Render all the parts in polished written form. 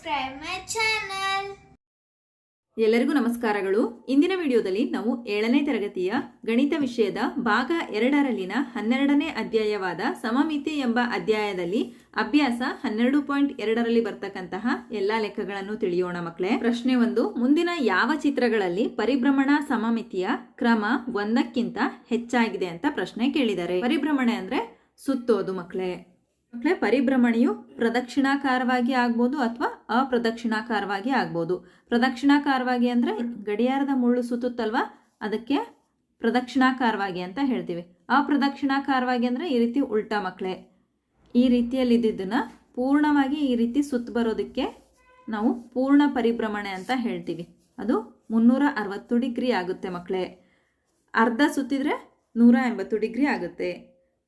subscribe my channel. ಎಲ್ಲರಿಗೂ ನಮಸ್ಕಾರಗಳು. ಇಂದಿನ ವಿಡಿಯೋದಲ್ಲಿ ನಾವು 7ನೇ ತರಗತಿಯ ಗಣಿತ ವಿಷಯದ ಭಾಗ 2ರಲ್ಲಿನ 12ನೇ ಅಧ್ಯಾಯವಾದ ಸಮಮಿತಿ ಎಂಬ ಅಧ್ಯಾಯದಲ್ಲಿ ಅಭ್ಯಾಸ 12.2ರಲ್ಲಿ ಬರ್ತಕ್ಕಂತಹ ಎಲ್ಲಾ ಲೆಕ್ಕಗಳನ್ನು ತಿಳಿಯೋಣ ಮಕ್ಕಳೇ. ಪ್ರಶ್ನೆ 1. ಮುಂದಿನ ಯಾವ ಚಿತ್ರಗಳಲ್ಲಿ ಪರಿಭ್ರಮಣ ಸಮಮಿತಿಯ ಕ್ರಮ 1ಕ್ಕಿಂತ ಹೆಚ್ಚಾಗಿದೆ ಅಂತ ಪ್ರಶ್ನೆ ಕೇಳಿದ್ದಾರೆ. ಪರಿಭ್ರಮಣೆ ಅಂದ್ರೆ ಸುತ್ತೋದು ಮಕ್ಕಳೇ. ಪರಿಭ್ರಮಣೆಯು ಪ್ರದಕ್ಷಿಣಾಕಾರವಾಗಿ ಆಗ್ಬೋದು ಅಥವಾ ಅಪ್ರದಕ್ಷಿಣಾಕಾರವಾಗಿ ಆಗ್ಬೋದು. ಪ್ರದಕ್ಷಿಣಾಕಾರವಾಗಿ ಅಂದ್ರೆ ಗಡಿಯಾರದ ಮುಳ್ಳು ಸುತ್ತುತ್ತಲ್ವಾ, ಅದಕ್ಕೆ ಪ್ರದಕ್ಷಿಣಾಕಾರವಾಗಿ ಅಂತ ಹೇಳ್ತೀವಿ. ಅಪ್ರದಕ್ಷಿಣಾಕಾರವಾಗಿ ಅಂದ್ರೆ ಈ ರೀತಿ ಉಲ್ಟಾ ಮಕ್ಕಳೇ. ಈ ರೀತಿಯಲ್ಲಿದ್ದನ್ನ ಪೂರ್ಣವಾಗಿ ಈ ರೀತಿ ಸುತ್ತ ಬರೋದಕ್ಕೆ ನಾವು ಪೂರ್ಣ ಪರಿಭ್ರಮಣೆ ಅಂತ ಹೇಳ್ತೀವಿ. ಅದು 360 ಡಿಗ್ರಿ ಆಗುತ್ತೆ ಮಕ್ಕಳೇ. ಅರ್ಧ ಸುತ್ತಿದ್ರೆ 180 ಡಿಗ್ರಿ ಆಗುತ್ತೆ.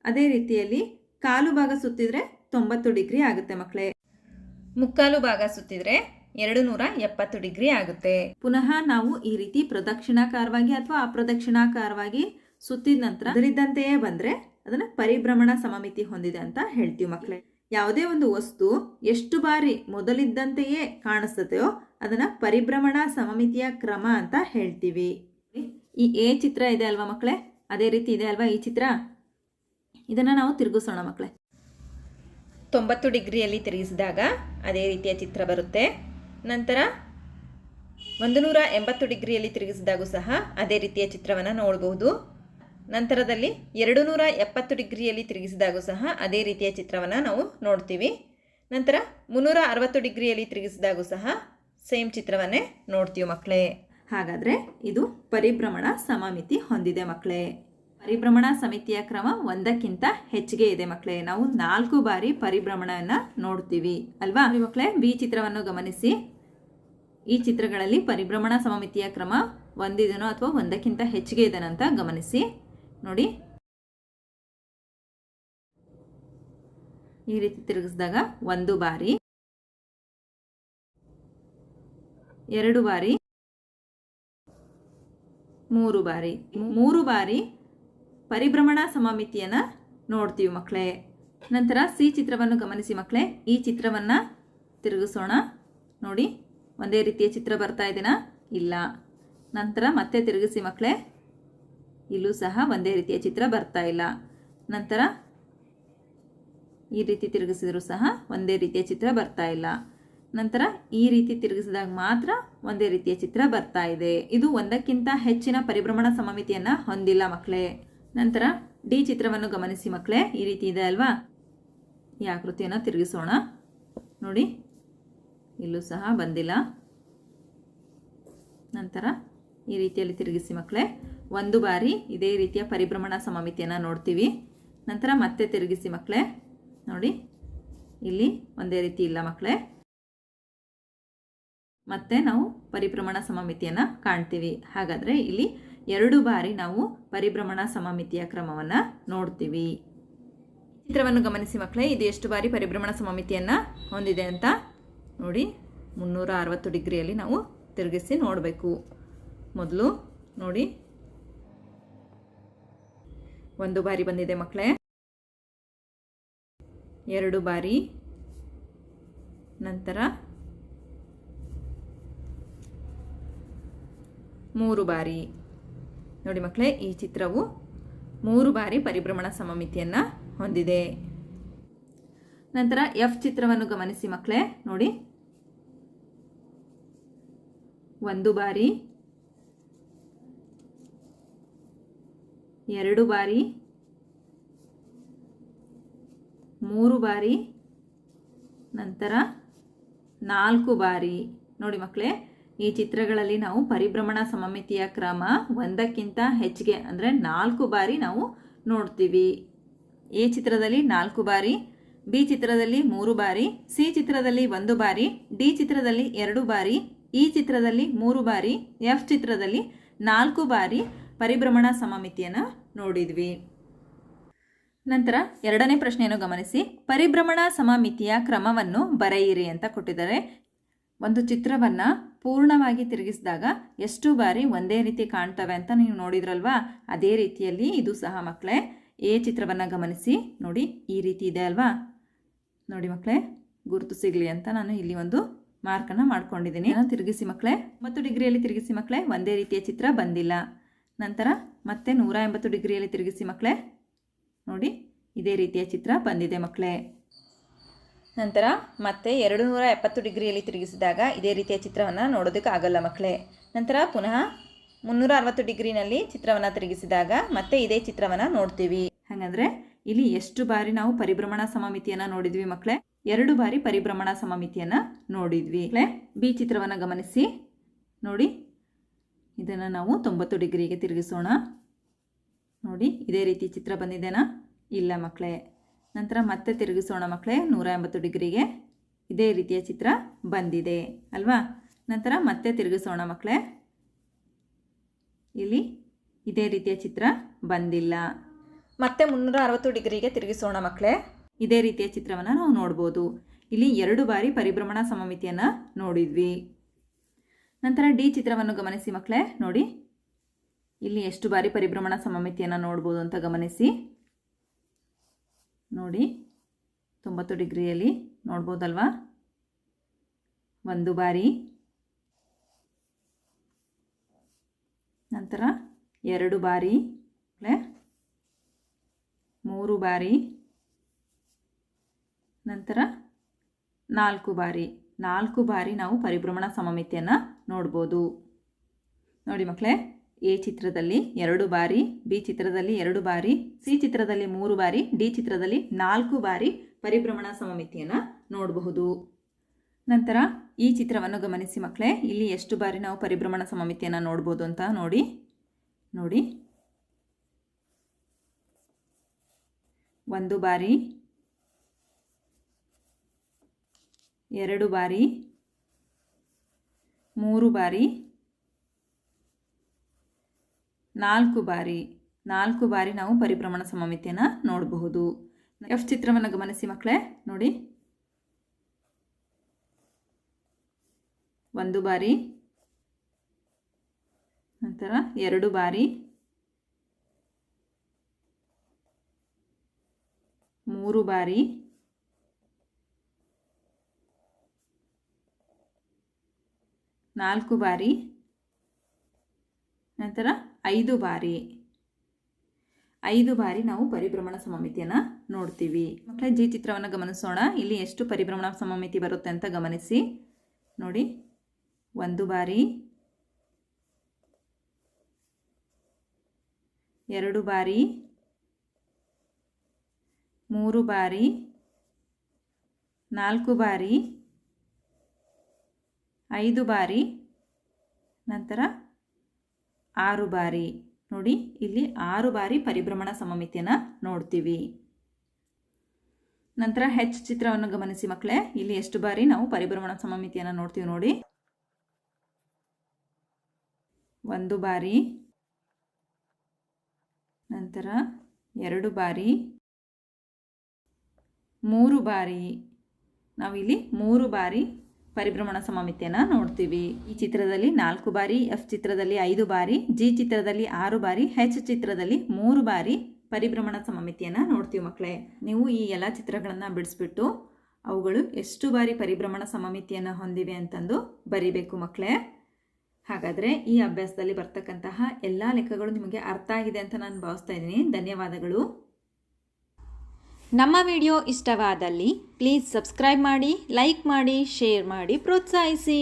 ಅದೇ ರೀತಿಯಲ್ಲಿ ಕಾಲು ಭಾಗ ಸುತ್ತಿದ್ರೆ 90 ಡಿಗ್ರಿ ಆಗುತ್ತೆ ಮಕ್ಕಳೇ. ಮುಕ್ಕಾಲು ಭಾಗ ಸುತ್ತಿದ್ರೆ 270 ಡಿಗ್ರಿ ಆಗುತ್ತೆ. ಪುನಃ ನಾವು ಈ ರೀತಿ ಪ್ರದಕ್ಷಿಣಾಕಾರವಾಗಿ ಅಥವಾ ಅಪ್ರದಕ್ಷಿಣಾಕಾರವಾಗಿ ಸುತ್ತಿದ ನಂತರ ಅದರಿದ್ದಂತೆಯೇ ಬಂದ್ರೆ ಅದನ್ನ ಪರಿಭ್ರಮಣ ಸಮಮಿತಿ ಹೊಂದಿದೆ ಅಂತ ಹೇಳ್ತೀವಿ ಮಕ್ಕಳೇ. ಯಾವುದೇ ಒಂದು ವಸ್ತು ಎಷ್ಟು ಬಾರಿ ಮೊದಲಿದ್ದಂತೆಯೇ ಕಾಣಿಸ್ತದೆಯೋ ಅದನ್ನ ಪರಿಭ್ರಮಣ ಸಮಮಿತಿಯ ಕ್ರಮ ಅಂತ ಹೇಳ್ತೀವಿ. ಈ ಎ ಚಿತ್ರ ಇದೆ ಅಲ್ವಾ ಮಕ್ಕಳೇ, ಅದೇ ರೀತಿ ಇದೆ ಅಲ್ವಾ ಈ ಚಿತ್ರ. ಇದನ್ನು ನಾವು ತಿರುಗಿಸೋಣ ಮಕ್ಕಳೇ. 90 ಡಿಗ್ರಿಯಲ್ಲಿ ತಿರುಗಿಸಿದಾಗ ಅದೇ ರೀತಿಯ ಚಿತ್ರ ಬರುತ್ತೆ. ನಂತರ 180 ಡಿಗ್ರಿಯಲ್ಲಿ ತಿರುಗಿಸಿದಾಗೂ ಸಹ ಅದೇ ರೀತಿಯ ಚಿತ್ರವನ್ನು ನೋಡಬಹುದು. ನಂತರದಲ್ಲಿ 270 ಡಿಗ್ರಿಯಲ್ಲಿ ತಿರುಗಿಸಿದಾಗೂ ಸಹ ಅದೇ ರೀತಿಯ ಚಿತ್ರವನ್ನು ನಾವು ನೋಡ್ತೀವಿ. ನಂತರ 360 ಡಿಗ್ರಿಯಲ್ಲಿ ತಿರುಗಿಸಿದಾಗೂ ಸಹ ಸೇಮ್ ಚಿತ್ರವನ್ನೇ ನೋಡ್ತೀವಿ ಮಕ್ಕಳೇ. ಹಾಗಾದರೆ ಇದು ಪರಿಭ್ರಮಣ ಸಮಮಿತಿ ಹೊಂದಿದೆ ಮಕ್ಕಳೇ. ಪರಿಭ್ರಮಣ ಸಮಿತಿಯ ಕ್ರಮ 1ಕ್ಕಿಂತ ಹೆಚ್ಚಿಗೆ ಇದೆ ಮಕ್ಕಳೇ. ನಾವು 4 ಬಾರಿ ಪರಿಭ್ರಮಣವನ್ನು ನೋಡ್ತೀವಿ ಅಲ್ವಾ ಮಕ್ಕಳೇ. ಬಿ ಚಿತ್ರವನ್ನು ಗಮನಿಸಿ. ಈ ಚಿತ್ರಗಳಲ್ಲಿ ಪರಿಭ್ರಮಣ ಸಮಮಿತಿಯ ಕ್ರಮ ಒಂದಿದೆನೋ ಅಥವಾ 1ಕ್ಕಿಂತ ಹೆಚ್ಚಿಗೆ ಇದೆನಂತ ಗಮನಿಸಿ. ನೋಡಿ, ಈ ರೀತಿ ತಿರುಗಿಸಿದಾಗ 1 ಬಾರಿ, 2 ಬಾರಿ, 3 ಬಾರಿ, 3 ಬಾರಿ ಪರಿಭ್ರಮಣ ಸಮಮಿತಿಯನ್ನು ನೋಡ್ತೀವಿ ಮಕ್ಕಳೇ. ನಂತರ ಸಿ ಚಿತ್ರವನ್ನು ಗಮನಿಸಿ ಮಕ್ಕಳೇ. ಈ ಚಿತ್ರವನ್ನು ತಿರುಗಿಸೋಣ. ನೋಡಿ, ಒಂದೇ ರೀತಿಯ ಚಿತ್ರ ಬರ್ತಾ ಇದೆನಾ? ಇಲ್ಲ. ನಂತರ ಮತ್ತೆ ತಿರುಗಿಸಿ ಮಕ್ಕಳೇ. ಇಲ್ಲೂ ಸಹ ಒಂದೇ ರೀತಿಯ ಚಿತ್ರ ಬರ್ತಾ ಇಲ್ಲ. ನಂತರ ಈ ರೀತಿ ತಿರುಗಿಸಿದರೂ ಸಹ ಒಂದೇ ರೀತಿಯ ಚಿತ್ರ ಬರ್ತಾ ಇಲ್ಲ. ನಂತರ ಈ ರೀತಿ ತಿರುಗಿಸಿದಾಗ ಮಾತ್ರ ಒಂದೇ ರೀತಿಯ ಚಿತ್ರ ಬರ್ತಾ ಇದೆ. ಇದು 1ಕ್ಕಿಂತ ಹೆಚ್ಚಿನ ಪರಿಭ್ರಮಣ ಸಮಮಿತಿಯನ್ನು ಹೊಂದಿಲ್ಲ ಮಕ್ಕಳೇ. ನಂತರ ಡಿ ಚಿತ್ರವನ್ನು ಗಮನಿಸಿ ಮಕ್ಕಳೇ. ಈ ರೀತಿ ಇದೆ ಅಲ್ವಾ. ಈ ಆಕೃತಿಯನ್ನು ತಿರುಗಿಸೋಣ. ನೋಡಿ, ಇಲ್ಲೂ ಸಹ ಬಂದಿಲ್ಲ. ನಂತರ ಈ ರೀತಿಯಲ್ಲಿ ತಿರುಗಿಸಿ ಮಕ್ಕಳೇ. 1 ಬಾರಿ ಇದೇ ರೀತಿಯ ಪರಿಭ್ರಮಣ ಸಮಮಿತಿಯನ್ನು ನೋಡ್ತೀವಿ. ನಂತರ ಮತ್ತೆ ತಿರುಗಿಸಿ ಮಕ್ಕಳೇ. ನೋಡಿ, ಇಲ್ಲಿ ಒಂದೇ ರೀತಿ ಇಲ್ಲ ಮಕ್ಕಳೇ. ಮತ್ತೆ ನಾವು ಪರಿಭ್ರಮಣ ಸಮಮಿತಿಯನ್ನು ಕಾಣ್ತೀವಿ. ಹಾಗಾದರೆ ಇಲ್ಲಿ 2 ಬಾರಿ ನಾವು ಪರಿಭ್ರಮಣ ಸಮಮಿತಿಯ ಕ್ರಮವನ್ನು ನೋಡ್ತೀವಿ. ಚಿತ್ರವನ್ನು ಗಮನಿಸಿ ಮಕ್ಕಳೇ. ಇದು ಎಷ್ಟು ಬಾರಿ ಪರಿಭ್ರಮಣ ಸಮಮಿತಿಯನ್ನು ಹೊಂದಿದೆ ಅಂತ ನೋಡಿ. 360 ಡಿಗ್ರಿಯಲ್ಲಿ ನಾವು ತಿರುಗಿಸಿ ನೋಡಬೇಕು. ಮೊದಲು ನೋಡಿ, 1 ಬಾರಿ ಬಂದಿದೆ ಮಕ್ಕಳೇ, 2 ಬಾರಿ, ನಂತರ 3 ಬಾರಿ. ನೋಡಿ ಮಕ್ಕಳೇ, ಈ ಚಿತ್ರವು 3 ಬಾರಿ ಪರಿಭ್ರಮಣ ಸಮಮಿತಿಯನ್ನು ಹೊಂದಿದೆ. ನಂತರ ಎಫ್ ಚಿತ್ರವನ್ನು ಗಮನಿಸಿ ಮಕ್ಕಳೇ. ನೋಡಿ, 1 ಬಾರಿ, 2 ಬಾರಿ, 3 ಬಾರಿ, ನಂತರ 4 ಬಾರಿ. ನೋಡಿ ಮಕ್ಕಳೇ, ಈ ಚಿತ್ರಗಳಲ್ಲಿ ನಾವು ಪರಿಭ್ರಮಣ ಸಮಮಿತಿಯ ಕ್ರಮ 1ಕ್ಕಿಂತ ಹೆಚ್ಚಿಗೆ ಅಂದರೆ 4 ಬಾರಿ ನಾವು ನೋಡ್ತೀವಿ. ಎ ಚಿತ್ರದಲ್ಲಿ 4 ಬಾರಿ, ಬಿ ಚಿತ್ರದಲ್ಲಿ 3 ಬಾರಿ, ಸಿ ಚಿತ್ರದಲ್ಲಿ 1 ಬಾರಿ, ಡಿ ಚಿತ್ರದಲ್ಲಿ 2 ಬಾರಿ, ಇ ಚಿತ್ರದಲ್ಲಿ 3 ಬಾರಿ, ಎಫ್ ಚಿತ್ರದಲ್ಲಿ 4 ಬಾರಿ ಪರಿಭ್ರಮಣ ಸಮಮಿತಿಯನ್ನು ನೋಡಿದ್ವಿ. ನಂತರ 2ನೇ ಪ್ರಶ್ನೆಯನ್ನು ಗಮನಿಸಿ. ಪರಿಭ್ರಮಣ ಸಮಮಿತಿಯ ಕ್ರಮವನ್ನು ಬರೆಯಿರಿ ಅಂತ ಕೊಟ್ಟಿದ್ದಾರೆ. ಒಂದು ಚಿತ್ರವನ್ನು ಪೂರ್ಣವಾಗಿ ತಿರುಗಿಸಿದಾಗ ಎಷ್ಟು ಬಾರಿ ಒಂದೇ ರೀತಿ ಕಾಣ್ತವೆ ಅಂತ ನೀವು ನೋಡಿದ್ರಲ್ವಾ, ಅದೇ ರೀತಿಯಲ್ಲಿ ಇದು ಸಹ ಮಕ್ಕಳೇ. ಎ ಚಿತ್ರವನ್ನು ಗಮನಿಸಿ. ನೋಡಿ, ಈ ರೀತಿ ಇದೆ ಅಲ್ವಾ. ನೋಡಿ ಮಕ್ಕಳೇ, ಗುರುತು ಸಿಗಲಿ ಅಂತ ನಾನು ಇಲ್ಲಿ ಒಂದು ಮಾರ್ಕನ್ನು ಮಾಡ್ಕೊಂಡಿದ್ದೀನಿ. ತಿರುಗಿಸಿ ಮಕ್ಕಳೇ, 90 ಡಿಗ್ರಿಯಲ್ಲಿ ತಿರುಗಿಸಿ ಮಕ್ಕಳೇ, ಒಂದೇ ರೀತಿಯ ಚಿತ್ರ ಬಂದಿಲ್ಲ. ನಂತರ ಮತ್ತೆ 180 ಡಿಗ್ರಿಯಲ್ಲಿ ತಿರುಗಿಸಿ ಮಕ್ಕಳೇ, ನೋಡಿ ಇದೇ ರೀತಿಯ ಚಿತ್ರ ಬಂದಿದೆ ಮಕ್ಕಳೇ. ನಂತರ ಮತ್ತೆ 270 ಡಿಗ್ರಿಯಲ್ಲಿ ತಿರುಗಿಸಿದಾಗ ಇದೇ ರೀತಿಯ ಚಿತ್ರವನ್ನು ನೋಡೋದಕ್ಕೆ ಆಗಲ್ಲ ಮಕ್ಕಳೇ. ನಂತರ ಪುನಃ 360 ಡಿಗ್ರಿನಲ್ಲಿ ಚಿತ್ರವನ್ನು ತಿರುಗಿಸಿದಾಗ ಮತ್ತೆ ಇದೇ ಚಿತ್ರವನ್ನು ನೋಡ್ತೀವಿ. ಹಾಗಾದರೆ ಇಲ್ಲಿ ಎಷ್ಟು ಬಾರಿ ನಾವು ಪರಿಭ್ರಮಣ ಸಮಮಿತಿಯನ್ನು ನೋಡಿದ್ವಿ ಮಕ್ಕಳೇ? 2 ಬಾರಿ ಪರಿಭ್ರಮಣ ಸಮಮಿತಿಯನ್ನು ನೋಡಿದ್ವಿ. ಬಿ ಚಿತ್ರವನ್ನು ಗಮನಿಸಿ. ನೋಡಿ, ಇದನ್ನು ನಾವು 90 ಡಿಗ್ರಿಗೆ ತಿರುಗಿಸೋಣ. ನೋಡಿ ಇದೇ ರೀತಿ ಚಿತ್ರ ಬಂದಿದೆನಾ? ಇಲ್ಲ ಮಕ್ಕಳೇ. ನಂತರ ಮತ್ತೆ ತಿರುಗಿಸೋಣ ಮಕ್ಕಳೇ 180 ಡಿಗ್ರಿಗೆ. ಇದೇ ರೀತಿಯ ಚಿತ್ರ ಬಂದಿದೆ ಅಲ್ವಾ? ನಂತರ ಮತ್ತೆ ತಿರುಗಿಸೋಣ ಮಕ್ಕಳೇ, ಇಲ್ಲಿ ಇದೇ ರೀತಿಯ ಚಿತ್ರ ಬಂದಿಲ್ಲ. ಮತ್ತೆ 360 ಡಿಗ್ರಿಗೆ ತಿರುಗಿಸೋಣ ಮಕ್ಕಳೇ, ಇದೇ ರೀತಿಯ ಚಿತ್ರವನ್ನು ನಾವು ನೋಡ್ಬೋದು. ಇಲ್ಲಿ 2 ಬಾರಿ ಪರಿಭ್ರಮಣ ಸಮಮಿತಿಯನ್ನು ನೋಡಿದ್ವಿ. ನಂತರ ಡಿ ಚಿತ್ರವನ್ನು ಗಮನಿಸಿ ಮಕ್ಕಳೇ. ನೋಡಿ ಇಲ್ಲಿ ಎಷ್ಟು ಬಾರಿ ಪರಿಭ್ರಮಣ ಸಮಮಿತಿಯನ್ನು ನೋಡ್ಬೋದು ಅಂತ ಗಮನಿಸಿ. ನೋಡಿ 90 ಡಿಗ್ರಿಯಲ್ಲಿ ನೋಡ್ಬೋದಲ್ವಾ? 1 ಬಾರಿ, ನಂತರ 2 ಬಾರಿ, 3 ಬಾರಿ, ನಂತರ 4 ಬಾರಿ. 4 ಬಾರಿ ನಾವು ಪರಿಭ್ರಮಣ ಸಮಮಿತಿಯನ್ನು ನೋಡ್ಬೋದು. ನೋಡಿ ಮಕ್ಕಳೇ, ಎ ಚಿತ್ರದಲ್ಲಿ 2 ಬಾರಿ, ಬಿ ಚಿತ್ರದಲ್ಲಿ 2 ಬಾರಿ, ಸಿ ಚಿತ್ರದಲ್ಲಿ 3 ಬಾರಿ, ಡಿ ಚಿತ್ರದಲ್ಲಿ 4 ಬಾರಿ ಪರಿಭ್ರಮಣ ಸಮಮಿತಿಯನ್ನು ನೋಡಬಹುದು. ನಂತರ ಈ ಚಿತ್ರವನ್ನು ಗಮನಿಸಿ ಮಕ್ಕಳೇ. ಇಲ್ಲಿ ಎಷ್ಟು ಬಾರಿ ನಾವು ಪರಿಭ್ರಮಣ ಸಮಮಿತಿಯನ್ನು ನೋಡ್ಬೋದು ಅಂತ ನೋಡಿ. ನೋಡಿ 1 ಬಾರಿ, 2 ಬಾರಿ, 3 ಬಾರಿ, 4 ಬಾರಿ. 4 ಬಾರಿ ನಾವು ಪರಿಭ್ರಮಣ ಸಮಮಿತಿಯನ್ನು ನೋಡಬಹುದು. ಎಫ್ ಚಿತ್ರವನ್ನು ಗಮನಿಸಿ ಮಕ್ಕಳೇ. ನೋಡಿ 1 ಬಾರಿ, ನಂತರ 2 ಬಾರಿ, 3 ಬಾರಿ, 4 ಬಾರಿ, ನಂತರ 5 ಬಾರಿ. 5 ಬಾರಿ ನಾವು ಪರಿಭ್ರಮಣ ಸಮಮಿತಿಯನ್ನು ನೋಡ್ತೀವಿ ಮಕ್ಕಳೇ. ಜಿ ಚಿತ್ರವನ್ನು ಗಮನಿಸೋಣ. ಇಲ್ಲಿ ಎಷ್ಟು ಪರಿಭ್ರಮಣ ಸಮಮಿತಿ ಬರುತ್ತೆ ಅಂತ ಗಮನಿಸಿ. ನೋಡಿ 1 ಬಾರಿ, 2 ಬಾರಿ, 3 ಬಾರಿ, 4 ಬಾರಿ, 5 ಬಾರಿ, ನಂತರ 6 ಬಾರಿ. ನೋಡಿ ಇಲ್ಲಿ 6 ಬಾರಿ ಪರಿಭ್ರಮಣ ಸಮಮಿತಿಯನ್ನು ನೋಡ್ತೀವಿ. ನಂತರ ಹೆಚ್ ಚಿತ್ರವನ್ನು ಗಮನಿಸಿ ಮಕ್ಕಳೇ. ಇಲ್ಲಿ ಎಷ್ಟು ಬಾರಿ ನಾವು ಪರಿಭ್ರಮಣ ಸಮಮಿತಿಯನ್ನು ನೋಡ್ತೀವಿ ನೋಡಿ. 1 ಬಾರಿ, ನಂತರ 2 ಬಾರಿ, 3 ಬಾರಿ. ನಾವಿಲ್ಲಿ 3 ಬಾರಿ ಪರಿಭ್ರಮಣ ಸಮಮಿತಿಯನ್ನು ನೋಡ್ತೀವಿ. ಈ ಚಿತ್ರದಲ್ಲಿ 4 ಬಾರಿ, ಎಫ್ ಚಿತ್ರದಲ್ಲಿ 5 ಬಾರಿ, ಜಿ ಚಿತ್ರದಲ್ಲಿ 6 ಬಾರಿ, ಹೆಚ್ ಚಿತ್ರದಲ್ಲಿ 3 ಬಾರಿ ಪರಿಭ್ರಮಣ ಸಮಮಿತಿಯನ್ನು ನೋಡ್ತೀವಿ ಮಕ್ಕಳೇ. ನೀವು ಈ ಎಲ್ಲ ಚಿತ್ರಗಳನ್ನು ಬಿಡಿಸ್ಬಿಟ್ಟು ಅವುಗಳು ಎಷ್ಟು ಬಾರಿ ಪರಿಭ್ರಮಣ ಸಮಮಿತಿಯನ್ನು ಹೊಂದಿವೆ ಅಂತಂದು ಬರಿಬೇಕು ಮಕ್ಕಳೇ. ಹಾಗಾದರೆ ಈ ಅಭ್ಯಾಸದಲ್ಲಿ ಬರ್ತಕ್ಕಂತಹ ಎಲ್ಲ ಲೆಕ್ಕಗಳು ನಿಮಗೆ ಅರ್ಥ ಆಗಿದೆ ಅಂತ ನಾನು ಭಾವಿಸ್ತಾ ಇದ್ದೀನಿ. ಧನ್ಯವಾದಗಳು. ನಮ್ಮ ವಿಡಿಯೋ ಇಷ್ಟವಾದಲ್ಲಿ ಪ್ಲೀಸ್ ಸಬ್ಸ್ಕ್ರೈಬ್ ಮಾಡಿ, ಲೈಕ್ ಮಾಡಿ, ಶೇರ್ ಮಾಡಿ, ಪ್ರೋತ್ಸಾಹಿಸಿ.